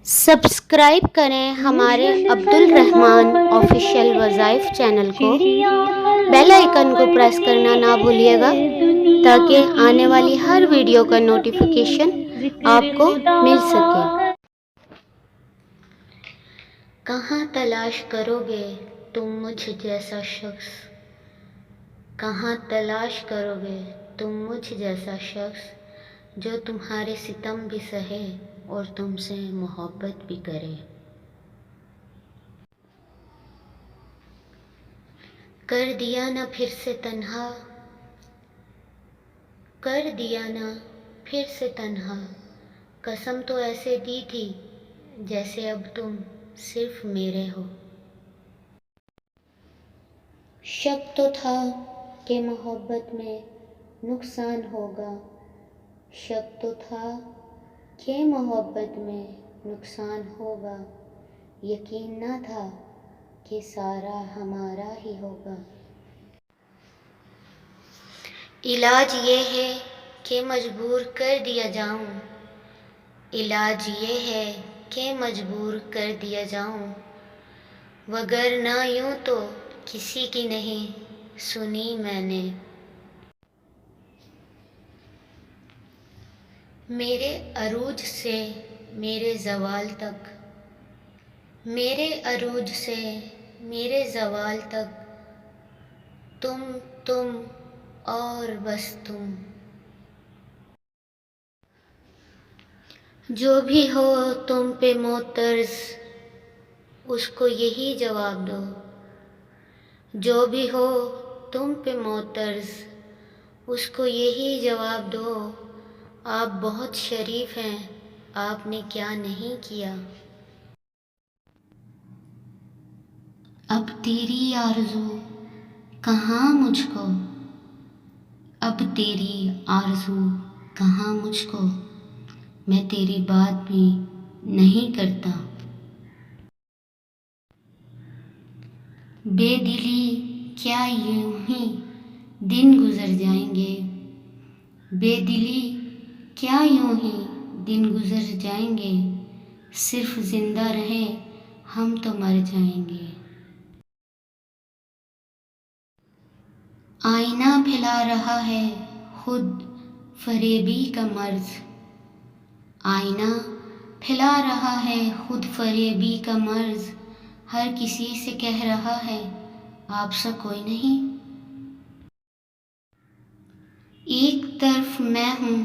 Subscribe करें हमारे Abdul Rahman official वज़ाइफ channel को। बेल आइकन को प्रेस करना ना भूलिएगा ताकि आने वाली हर वीडियो का नोटिफिकेशन आपको मिल सके। कहाँ तलाश करोगे तुम मुझ जैसा शख्स, कहाँ तलाश करोगे तुम मुझ जैसा शख्स जो तुम्हारे सितम भी सहे और तुमसे मोहब्बत भी करे। कर दिया ना फिर से तन्हा, कर दिया ना फिर से तन्हा, कसम तो ऐसे दी थी जैसे अब तुम सिर्फ मेरे हो। शक तो था कि मोहब्बत में नुकसान होगा, शक तो था कि मोहब्बत में नुकसान होगा, यकीन ना था कि सारा हमारा ही होगा। इलाज ये है कि मजबूर कर दिया जाऊं, इलाज ये है कि मजबूर कर दिया जाऊं, वगर ना यूं तो किसी की नहीं सुनी मैंने। मेरे अरूज से मेरे ज़वाल तक, मेरे अरूज से मेरे ज़वाल तक तुम और बस तुम। जो भी हो तुम पे मोतर्ज उसको यही जवाब दो, जो भी हो तुम पे मोतर्ज उसको यही जवाब दो, आप बहुत शरीफ हैं आपने क्या नहीं किया। अब तेरी आरज़ू कहाँ मुझको, अब तेरी आरज़ू कहाँ मुझको, मैं तेरी बात भी नहीं करता। बेदिली क्या यूं ही दिन गुजर जाएंगे, बेदिली क्या यूं ही दिन गुजर जाएंगे, सिर्फ जिंदा रहे हम तो मर जाएंगे। आईना फैला रहा है खुद फरेबी का मर्ज, आईना फैला रहा है खुद फरेबी का मर्ज, हर किसी से कह रहा है आपसा कोई नहीं। एक तरफ मैं हूँ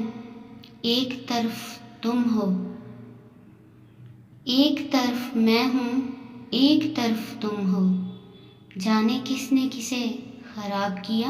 एक तरफ तुम हो, एक तरफ मैं हूँ एक तरफ तुम हो, जाने किसने किसे खराब किया।